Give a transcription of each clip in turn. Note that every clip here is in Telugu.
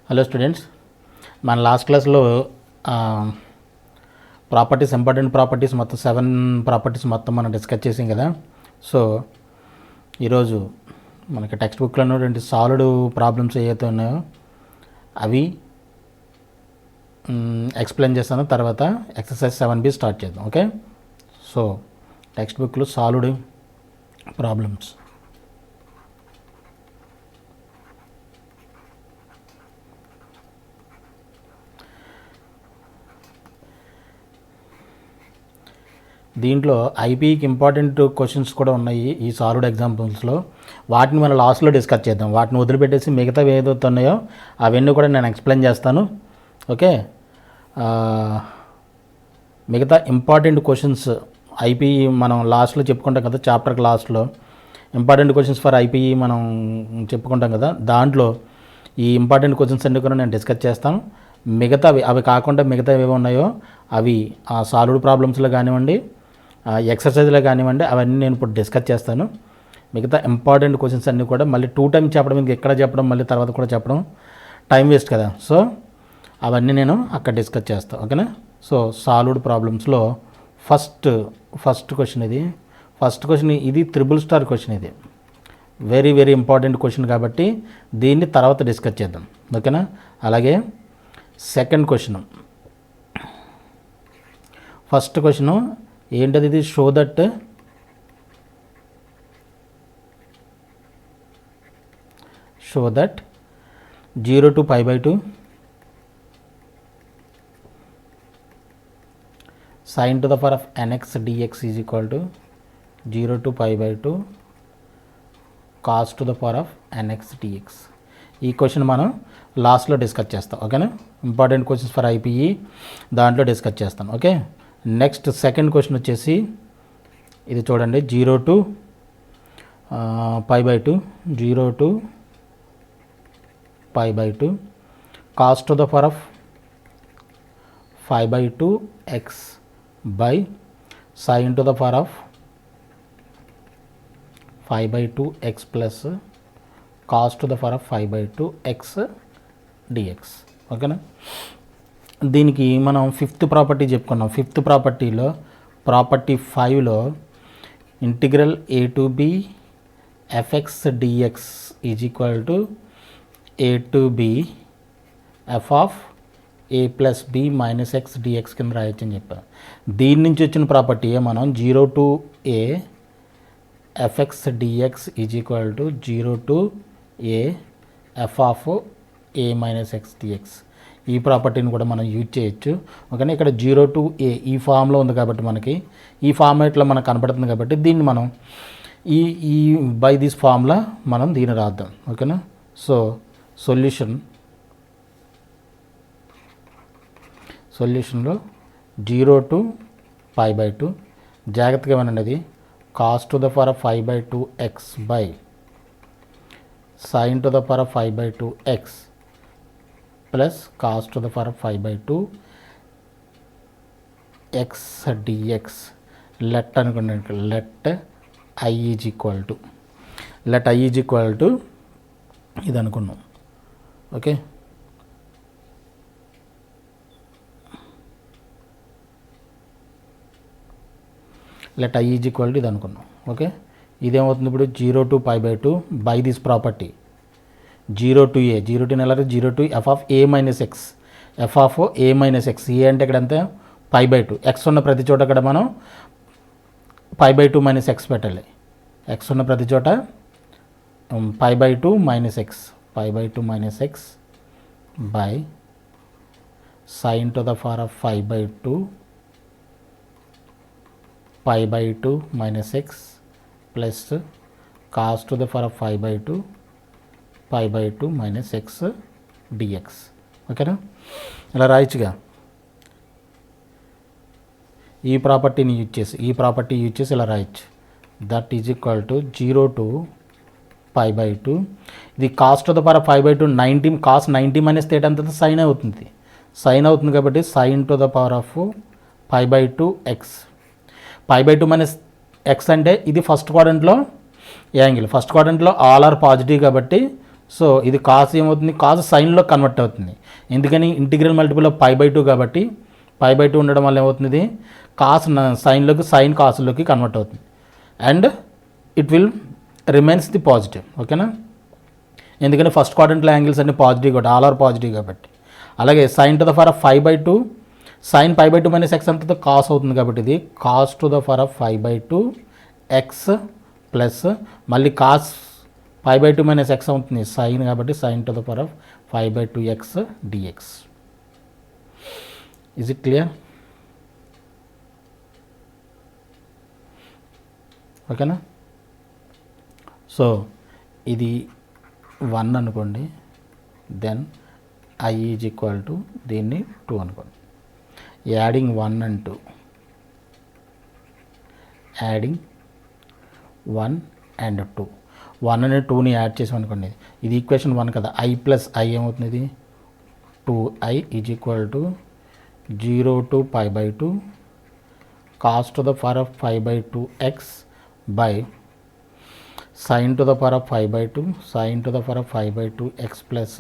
హలో స్టూడెంట్స్, మన లాస్ట్ క్లాస్లో ప్రాపర్టీస్, ఇంపార్టెంట్ ప్రాపర్టీస్ మొత్తం 7 ప్రాపర్టీస్ మొత్తం మనం డిస్కస్ చేసాం కదా. సో ఈరోజు మనకి టెక్స్ట్ బుక్లో ఉన్నటువంటి సాల్వ్డ్ ప్రాబ్లమ్స్ ఏవైతే ఉన్నాయో అవి ఎక్స్ప్లెయిన్ చేస్తాను. తర్వాత ఎక్సర్సైజ్ 7B స్టార్ట్ చేద్దాం. ఓకే, సో టెక్స్ట్ బుక్లో సాల్వ్డ్ ప్రాబ్లమ్స్. దీంట్లో ఐపీకి ఇంపార్టెంట్ క్వశ్చన్స్ కూడా ఉన్నాయి ఈ సాల్వ్డ్ ఎగ్జాంపుల్స్లో. వాటిని మనం లాస్ట్లో డిస్కస్ చేద్దాం. వాటిని వదిలిపెట్టేసి మిగతావి ఏదైతే ఉన్నాయో అవన్నీ కూడా నేను ఎక్స్ప్లెయిన్ చేస్తాను. ఓకే, మిగతా ఇంపార్టెంట్ క్వశ్చన్స్ ఐపీఈ మనం లాస్ట్లో చెప్పుకుంటాం కదా, చాప్టర్కి లాస్ట్లో ఇంపార్టెంట్ క్వశ్చన్స్ ఫర్ ఐపీఈ మనం చెప్పుకుంటాం కదా. దాంట్లో ఈ ఇంపార్టెంట్ క్వశ్చన్స్ అన్నీ కూడా నేను డిస్కస్ చేస్తాను. మిగతావి అవి కాకుండా మిగతావి ఏవి ఉన్నాయో అవి ఆ సాల్వ్డ్ ప్రాబ్లమ్స్లో కానివ్వండి, ఎక్సర్సైజ్లో కానివ్వండి, అవన్నీ నేను ఇప్పుడు డిస్కస్ చేస్తాను. మిగతా ఇంపార్టెంట్ క్వశ్చన్స్ అన్నీ కూడా మళ్ళీ 2 టైమ్స్ చెప్పడం, ఇంక ఎక్కడ చెప్పడం, మళ్ళీ తర్వాత కూడా చెప్పడం టైం వేస్ట్ కదా. సో అవన్నీ నేను అక్కడ డిస్కస్ చేస్తాను. ఓకేనా. సో సాల్వ్డ్ ప్రాబ్లమ్స్లో ఫస్ట్ క్వశ్చన్ ఇది. ఫస్ట్ క్వశ్చన్ ఇది త్రిబుల్ స్టార్ క్వశ్చన్. ఇది వెరీ వెరీ ఇంపార్టెంట్ క్వశ్చన్ కాబట్టి దీన్ని తర్వాత డిస్కస్ చేద్దాం. ఓకేనా. అలాగే సెకండ్ క్వశ్చన్, ఫస్ట్ క్వశ్చను ఏంటది? ఇది show that zero to π/2 sin to the power of nx dx is equal to 0 to π/2 cos to the power of nx dx. ఈ క్వశ్చన్ మనం లాస్ట్లో డిస్కస్ చేస్తాం. ఓకేనా. ఇంపార్టెంట్ క్వశ్చన్స్ ఫర్ ఐపీఈ దాంట్లో డిస్కస్ చేస్తాను. ఓకే. నెక్స్ట్ సెకండ్ క్వశ్చన్ వచ్చేసి ఇది చూడండి. 0 to π/2 cos to the power of 5/2x by sin to the power of 5/2x plus cos to the power of 5/2x dx. ఓకేనా. దీనికి మనం 5th ప్రాపర్టీ చెప్పుకున్నాం. 5th ప్రాపర్టీలో ప్రాపర్టీ 5లో integral a to b fx dx is equal to a to b f of a plus b minus x dx కింద రాయొచ్చు అని చెప్పాను. దీని నుంచి వచ్చిన ప్రాపర్టీయే మనం 0 to a fx dx is equal to 0 to a f of a minus x dx. ఈ ప్రాపర్టీని కూడా మనం యూజ్ చేయొచ్చు. ఓకేనా. ఇక్కడ 0 to a ఈ ఫామ్లో ఉంది కాబట్టి మనకి ఈ ఫార్మేట్లో మనకు కనపడుతుంది కాబట్టి దీన్ని మనం ఈ బై దిస్ ఫార్ములా మనం దీన్ని రాద్దాం. ఓకేనా. సో సొల్యూషన్లో 0 to π/2 జాగ్రత్తగా ఏమన్నది cos to the power of 5/2x by sin to the power of 5/2x plus cos to the power of 5/2x dx. Let అనుకోండి. Let i is equal to ఇది అనుకున్నాం. Okay. Let i is equal to ఇది అనుకున్నాం. ఓకే. ఇదేమవుతుంది ఇప్పుడు 0 to π/2 by this property 0 to a 0 to 0 to f of a minus x f of a minus x. A అంటే ఇక్కడ ఎంత? π/2. ఎక్స్ ఉన్న ప్రతి చోట ఇక్కడ మనం π/2 మైనస్ ఎక్స్ పెట్టాలి. ఎక్స్ ఉన్న ప్రతి చోట π/2 minus x by sin to the power of 5/2 minus x plus cos to the power of 5/2 minus x dx. ఓకేనా. ఇలా రాయొచ్చుగా. ఈ ప్రాపర్టీని యూజ్ చేసి ఇలా రాయొచ్చు. That is equal to 0 to π/2. ఇది cos to the power of 5/2 90 cos 90 minus theta అంత సైన్ అవుతుంది. కాబట్టి sin to the power of 5/2x. 5/2 minus x అంటే ఇది ఫస్ట్ క్వాడ్రంట్లో యాంగిల్. ఫస్ట్ క్వాడ్రంట్లో ఆల్ ఆర్ పాజిటివ్ కాబట్టి సో ఇది కాస్ ఏమవుతుంది, కాస్ సైన్లో కన్వర్ట్ అవుతుంది. ఎందుకని ఇంటిగ్రల్ మల్టిపుల్ ఆఫ్ π/2 కాబట్టి π/2 ఉండడం వల్ల ఏమవుతుంది, కాస్ సైన్లోకి సైన్ కాసులోకి కన్వర్ట్ అవుతుంది. And it will remains the positive. ఓకేనా, ఎందుకంటే ఫస్ట్ క్వాడ్రంట్లో యాంగిల్స్ అన్ని పాజిటివ్ కాబట్టి ఆల్ ఆర్ పాజిటివ్ కాబట్టి. అలాగే sin to the power of 5/2 sin π/2 minus x అంతా కాస్ అవుతుంది కాబట్టి ఇది cos to the power of 5/2 x plus మళ్ళీ కాస్ π/2 మైనస్ ఎక్స్ అవుతుంది సైన్ కాబట్టి sin to the power of 5/2 x dx. Is it clear? ఓకేనా. సో ఇది 1 అనుకోండి, then I is equal to దీన్ని 2 అనుకోండి. Adding 1 and 2, adding 1 and 2, 1 and 2ని యాడ్ చేసాం అనుకోండి, ఇది ఈక్వేషన్ 1 కదా. I ప్లస్ I ఏమవుతుంది, ఇది 2I is equal to 0 to π/2 cos to the power of 5/2 x by sin to the power of 5/2 sin to the power of 5/2 x plus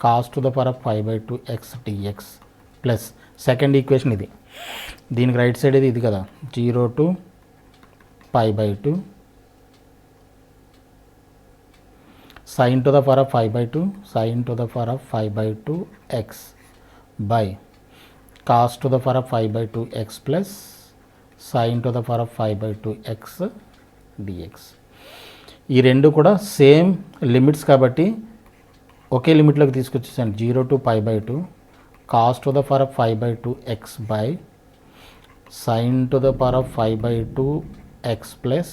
cos to the power of 5/2 x dx plus second equation ఇది, దీనికి రైట్ సైడ్ ఇది కదా 0 to π/2 sin to the power of 5/2 sin to the power of 5/2 x by cos to the power of 5/2 x plus sin to the power of 5/2 x dx. ఈ రెండు కూడా సేమ్ లిమిట్స్ కాబట్టి ఒకే లిమిట్లోకి తీసుకొచ్చేసాను. 0 to π/2 cos to the power of 5/2 x by sin to the power of 5/2 x plus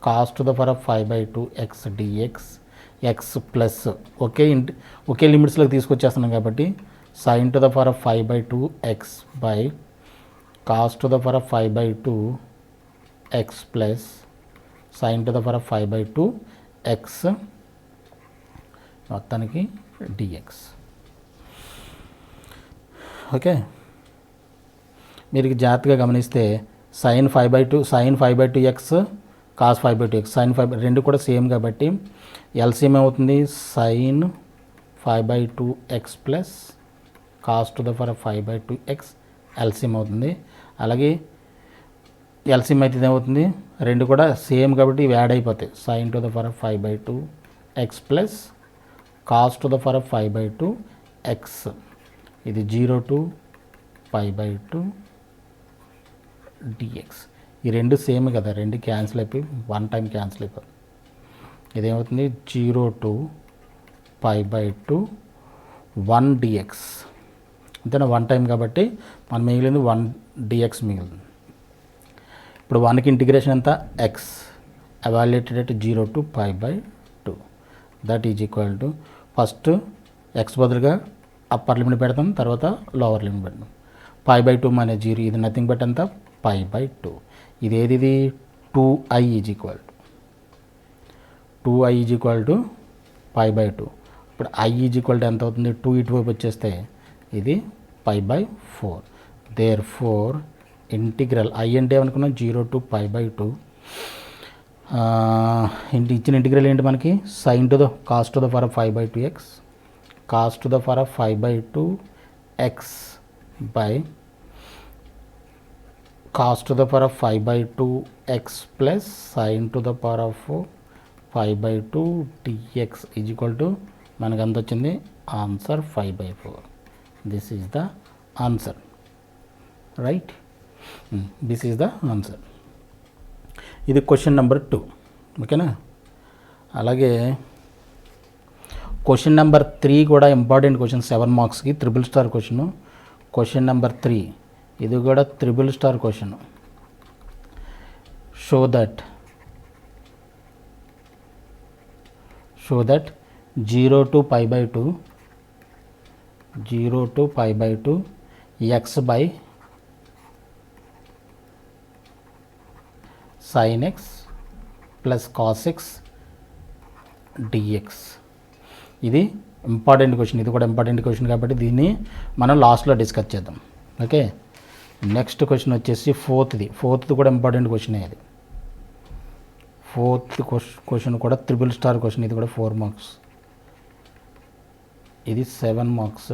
cos to the power of 5/2 x dx x plus ఒకే లిమిట్స్లోకి తీసుకొచ్చేస్తున్నాం కాబట్టి sin to the power of 5/2 x by cos to the power of 5/2 x plus sin to the power of 5/2 x మొత్తానికి dx. ఓకే, మీరు జాగ్రత్తగా గమనిస్తే sin 5/2 x cos 5/2 x sin 5 రెండు కూడా సేమ్ కాబట్టి ఎల్సిఎం ఏమవుతుంది, sin 5/2 x plus cos to the power of 5/2 x LCM అవుతుంది. అలాగే ఎల్సిఎం అయితే ఏమవుతుంది, రెండు కూడా సేమ్ కాబట్టి ఇవి యాడ్ అయిపోతాయి. sin to the power of 5/2 x plus cos to the power of 5/2 x, ఇది 0 to π/2 dx. ఈ రెండు సేమ్ కదా, రెండు క్యాన్సిల్ అయిపోయి 1 టైం క్యాన్సిల్ అయిపోతుంది. ఇదేమవుతుంది 0 to π/2 1 dx. అంతేనా, 1 టైం కాబట్టి మనం మిగిలింది 1 dx మిగిలింది. ఇప్పుడు 1కి ఇంటిగ్రేషన్ ఎంత x evaluated at 0 to π/2 that is equal to first x బదులుగా అప్పర్ లిమిట్ పెడతాం, తర్వాత లోవర్ లిమిట్ పెడతాం. π/2 మైనస్ 0 ఇది నథింగ్ బట్ ఎంత π/2. ఇది ఏది, ఇది 2i ఈజ్ ఈక్వల్ టు π/2. ఇప్పుడు i ఈజ్ ఈక్వల్ టు ఎంత అవుతుంది, 2 ఇటువైపు వచ్చేస్తే ఇది π/4. దేర్ ఫోర్ ఇంటిగ్రల్ i అంటే ఏమనుకున్నాం 0 to π/2 ఇచ్చిన ఇంటిగ్రల్ ఏంటి మనకి, sin to the cos to the power of 5/2 x cos to the power of 5/2 x by cos to the power of 5/2 x plus sin to the power of 5/2 dx is equal to మనకు ఎంత వచ్చింది, answer 5/4. This is the answer, right, this is the answer. ఇది క్వశ్చన్ నెంబర్ 2. ఓకేనా. అలాగే క్వశ్చన్ నెంబర్ 3 కూడా ఇంపార్టెంట్ క్వశ్చన్, 7 మార్క్స్కి triple star question. Question number 3 ఇది కూడా triple star question. Show that 0 to π/2 x by sin x plus cos x dx. ఇది ఇంపార్టెంట్ క్వశ్చన్, ఇది కూడా ఇంపార్టెంట్ క్వశ్చన్ కాబట్టి దీన్ని మనం లాస్ట్లో డిస్కస్ చేద్దాం. ఓకే, నెక్స్ట్ క్వశ్చన్ వచ్చేసి ఫోర్త్ది కూడా ఇంపార్టెంట్ క్వశ్చన్. ఇది ఫోర్త్ క్వశ్చన్ కూడా ట్రిపుల్ స్టార్ క్వశ్చన్, ఇది కూడా 4 మార్క్స్, ఇది 7 మార్క్స్,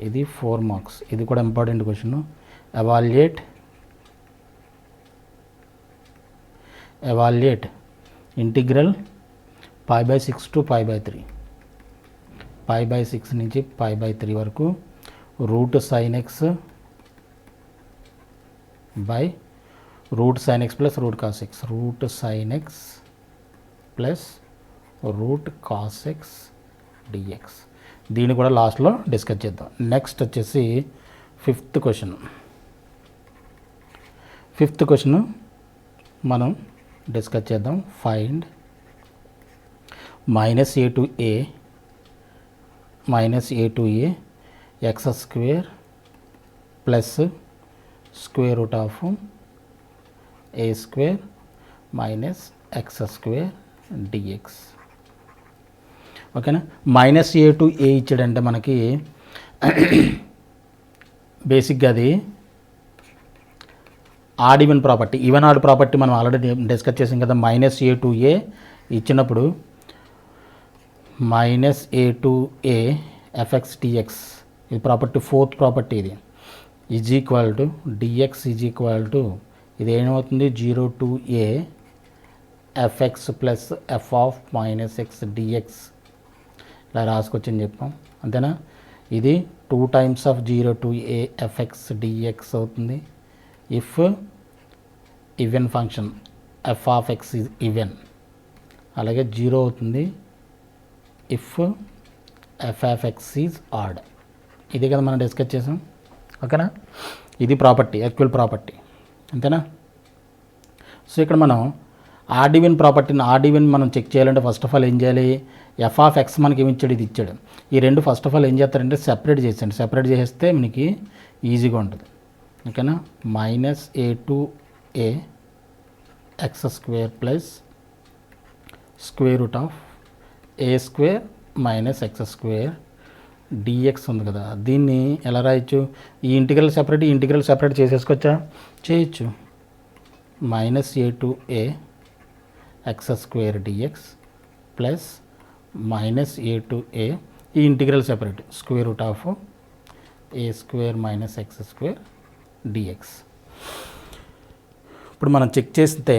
ఇది 4 మార్క్స్. ఇది కూడా important question. Evaluate integral π/6 to π/3, π/6 నుంచి π/3 వరకు root sine x by root sine x plus root cos x, root sine x plus root cos x dx. దీన్ని కూడా లాస్ట్లో డిస్కస్ చేద్దాం. నెక్స్ట్ వచ్చేసి ఫిఫ్త్ క్వశ్చన్ మనం డిస్కస్ చేద్దాం. Find -a to a x square plus square root of a square minus x square dx. ఓకేనా. -a to a ఇచ్చాడంటే మనకి బేసిక్గా అది odd even property, even odd property మనం ఆల్రెడీ డిస్కస్ చేసాం కదా. -a to a ఇచ్చినప్పుడు -a to a fx dx, ఇది ప్రాపర్టీ, ఫోర్త్ ప్రాపర్టీ, ఇది is equal to dx is equal to, ఇది ఏమవుతుంది 0 to a fx plus f of -x dx, ఇలా రాసుకొచ్చని చెప్పాం అంతేనా. ఇది 2 times of 0 to a fx dx అవుతుంది. If even function f of x is even, అలాగే 0 అవుతుంది if f of x is odd. ఇదే కదా మనం డిస్కస్ చేసాం. ఓకేనా. ఇది ప్రాపర్టీ, ఈక్వల్ ప్రాపర్టీ, అంతేనా. సో ఇక్కడ మనం ఆడ్ ఈవెన్ ప్రాపర్టీని, ఆడ్ ఈవెన్ మనం చెక్ చేయాలంటే ఫస్ట్ ఆఫ్ ఆల్ ఏం చేయాలి, f ఆఫ్ x మనకి ఏమి ఇచ్చాడు, ఇది ఇచ్చాడు. ఈ రెండు ఫస్ట్ ఆఫ్ ఆల్ ఏం చేస్తారంటే సెపరేట్ చేసేయండి. సెపరేట్ చేసేస్తే మనకి ఈజీగా ఉంటుంది. ఓకేనా. -a to a x square plus square root of a square minus x square dx ఉంది కదా. దీన్ని ఎలా రాయొచ్చు, ఈ ఇంటిగ్రల్ సెపరేట్ చేసేసుకోవచ్చా, చేయొచ్చు. -a to a x square dx plus -a to a, ఈ integral separate square root of a square minus x square dx. ఇప్పుడు మనం చెక్ చేస్తే,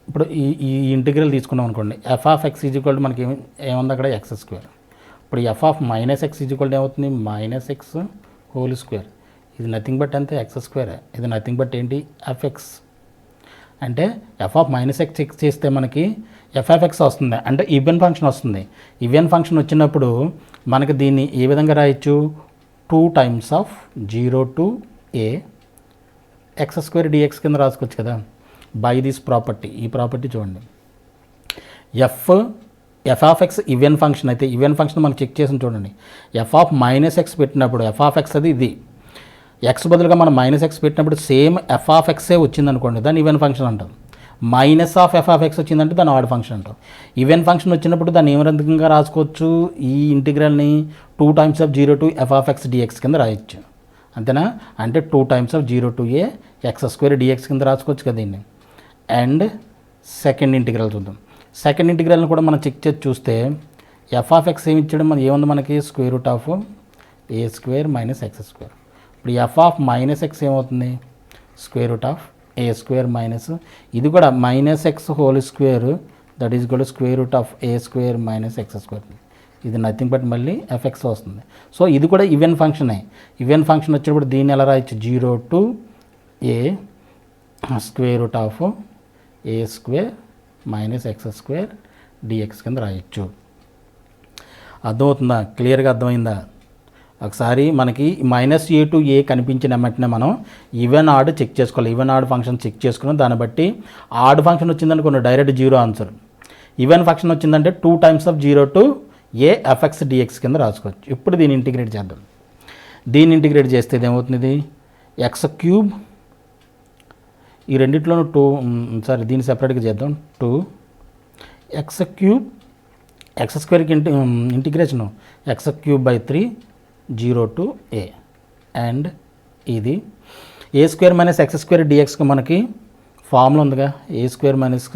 ఇప్పుడు ఈ ఇంటిగ్రల్ తీసుకున్నాం అనుకోండి, f of x is equal to మనకి ఏముంది అక్కడ ఎక్స్ స్క్వేర్. ఇప్పుడు f of -x is equal to ఏమవుతుంది, -x హోల్ స్క్వేర్. ఇది నథింగ్ బట్ అంతే ఎక్స్ స్క్వేర్. ఇది నథింగ్ బట్ ఏంటి, fx. అంటే f ఆఫ్ -x చెక్ చేస్తే మనకి f ఆఫ్ x వస్తుంది, అంటే ఈవెన్ ఫంక్షన్ వస్తుంది. ఈవెన్ ఫంక్షన్ వచ్చినప్పుడు మనకి దీన్ని ఏ విధంగా రాయొచ్చు, 2 times of 0 to a x square dx కింద రాసుకోవచ్చు కదా. బై దిస్ ప్రాపర్టీ, ఈ ప్రాపర్టీ చూడండి, F of X even function అయితే, ఈవెన్ ఫంక్షన్ మనం చెక్ చేసి చూడండి. f ఆఫ్ -x పెట్టినప్పుడు f ఆఫ్ x అది ఇది, ఎక్స్ బదులుగా మనం -x పెట్టినప్పుడు సేమ్ f ఆఫ్ ఎక్సే వచ్చిందనుకోండి, దాన్ని ఈవెన్ ఫంక్షన్ అంటాం. Minus of f of x వచ్చిందంటే దాన్ని ఆడ్ ఫంక్షన్ అంటాం. ఈవెన్ ఫంక్షన్ వచ్చినప్పుడు దాన్ని ఏ విధంగా రాసుకోవచ్చు, ఈ ఇంటిగ్రల్ని 2 times of 0 to f of x dx కింద రాయొచ్చు, అంతేనా. అంటే 2 times of 0 to a x square dx కింద రాసుకోవచ్చు కదా దీన్ని. అండ్ సెకండ్ ఇంటిగ్రల్ చూద్దాం. సెకండ్ ఇంటిగ్రల్ని కూడా మనం చెక్ చేసి చూస్తే f ఆఫ్ ఎక్స్ ఏమి ఇచ్చాడు, మన ఏముంది మనకి square root of a square minus x square. ఇప్పుడు f ఆఫ్ -x ఏమవుతుంది, square root of a square minus, ఇది కూడా -x whole square, that is కూడా square root of a square minus x square. ఇది నథింగ్ బట్ మళ్ళీ fx వస్తుంది. సో ఇది కూడా ఈవెన్ ఫంక్షనే. ఈవెన్ ఫంక్షన్ వచ్చినప్పుడు దీన్ని ఎలా రాయొచ్చు, 0 to a square root of a square minus x square dx కింద రాయొచ్చు. అర్థమవుతుందా, క్లియర్గా అర్థమైందా. ఒకసారి మనకి -a to a కనిపించిన వెంటనే మనం ఈవెన్ ఆడ్ చెక్ చేసుకోవాలి. ఈవెన్ ఆడ్ ఫంక్షన్ చెక్ చేసుకుని దాన్ని బట్టి ఆడ్ ఫంక్షన్ వచ్చిందనుకోండి డైరెక్ట్ 0 ఆన్సర్. ఈవెన్ ఫంక్షన్ వచ్చిందంటే 2 times of 0 to a fx dx కింద రాసుకోవచ్చు. ఇప్పుడు దీన్ని ఇంటిగ్రేట్ చేద్దాం. దీన్ని ఇంటిగ్రేట్ చేస్తే ఏమవుతుంది, ఎక్స్ క్యూబ్, ఈ రెండిట్లోనూ 2, సారీ దీన్ని సెపరేట్గా చేద్దాం, 2 ఎక్స్ క్యూబ్ ఎక్స్ స్క్వేర్కి integration x cube by 3 0 to a. And ఇది a square minus x square డిఎక్స్కి మనకి ఫార్ములా ఉందిగా a square minus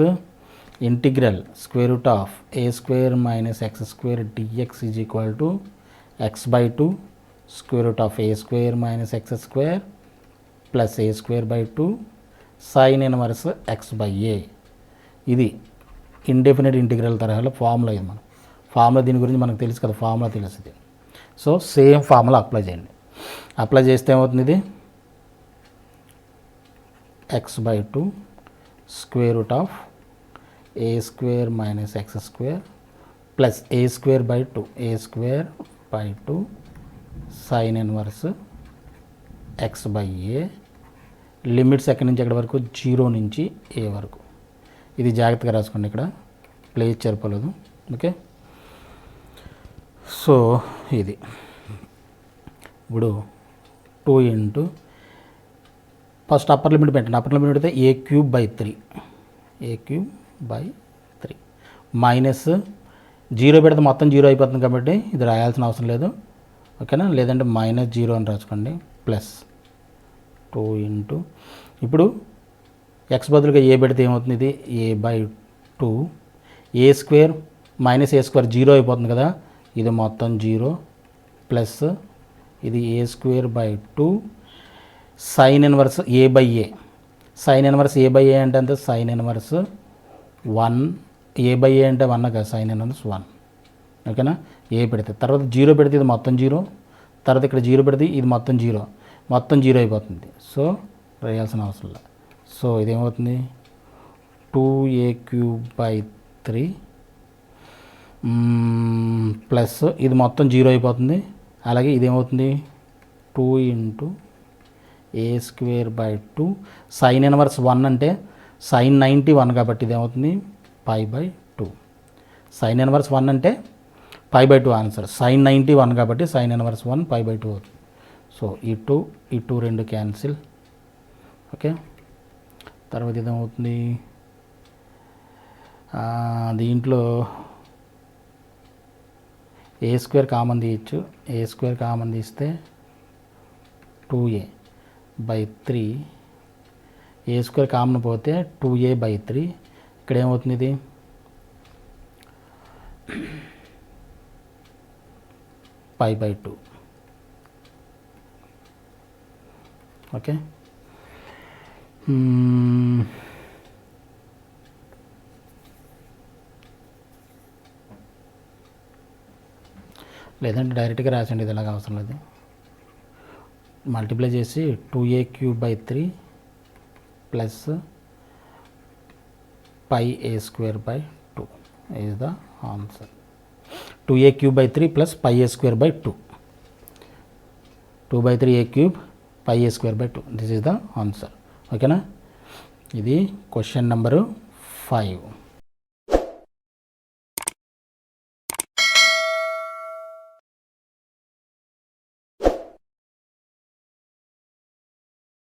integral square root of a square minus x square dx is equal to x by two square root of a square minus x square plus a square by two sine inverse x by a. ఇది ఇండెఫినెట్ ఇంటిగ్రల్ తరహాలో ఫార్ములా. ఇది మనం ఫార్ములా దీని గురించి మనకు తెలుసు కదా, ఫార్ములా తెలుస్తుంది. సో సేమ్ ఫార్ములా అప్లై చేయండి. అప్లై చేస్తే ఏమవుతుంది, ఇది X by two square root of a square minus x square plus a square by two sine inverse x by A. Limits ఎక్కడి నుంచి ఎక్కడి వరకు, 0 నుంచి ఏ వరకు. ఇది జాగ్రత్తగా రాసుకోండి, ఇక్కడ ప్లేస్ చెరపలేదు. ఓకే, సో ఇది ఇప్పుడు 2 ఇంటూ ఫస్ట్ అప్పర్ లిమిట్ పెట్టండి. అప్పర్ లిమిట్ పెడితే ఏ క్యూబ్ బై త్రీ మైనస్ 0 పెడితే మొత్తం 0 అయిపోతుంది కాబట్టి ఇది రాయాల్సిన అవసరం లేదు. ఓకేనా, లేదంటే -0 అని రాసుకోండి. ప్లస్ 2 ఇంటూ ఇప్పుడు ఎక్స్ బదులుగా ఏ పెడితే ఏమవుతుంది, ఇది a by two a square minus a square 0 అయిపోతుంది కదా, ఇది మొత్తం 0 ప్లస్ ఇది a square by two sine inverse a by a. Sine inverse a by a అంటే అంతే, sine inverse 1. A by a అంటే 1 కదా, సైన్ ఇన్వర్స్ 1. ఓకేనా, ఏ పెడితే తర్వాత 0 పెడితే ఇది మొత్తం 0, తర్వాత ఇక్కడ 0 పెడితే ఇది మొత్తం 0 అయిపోతుంది. సో రాయాల్సిన అవసరం లేదు. సో ఇదేమవుతుంది 2a క్యూబ్ బై 3 ప్లస్ ఇది మొత్తం 0 అయిపోతుంది. అలాగే ఇదేమవుతుంది 2 into a square by two sine inverse 1 అంటే సైన్ 90 1 కాబట్టి ఇదేమవుతుంది pi by two. Sine inverse 1 అంటే pi by two answer. Sine 90 1 కాబట్టి sine inverse 1 pi by two అవుతుంది. సో ఈ టూ రెండు క్యాన్సిల్. ఓకే, తర్వాత ఇదేమవుతుంది, దీంట్లో ఏ స్క్వేర్ కామన్ తీయచ్చు. ఏ స్క్వేర్ కామన్ తీస్తే 2a by 3, A square common పోతే 2a బై 3. ఇక్కడ ఏమవుతుంది, ఇది పై బై టూ. ఓకే, లేదంటే డైరెక్ట్గా రాసండి, ఇది ఎలాగ అవసరం లేదు. మల్టిప్లై చేసి 2a cube by 3 plus pi a square by 2 is the answer. 2a cube by 3 plus pi a square by 2. 2/3 a cube pi a square by 2. This is the answer. ఓకేనా, ఇది క్వశ్చన్ నెంబరు 5.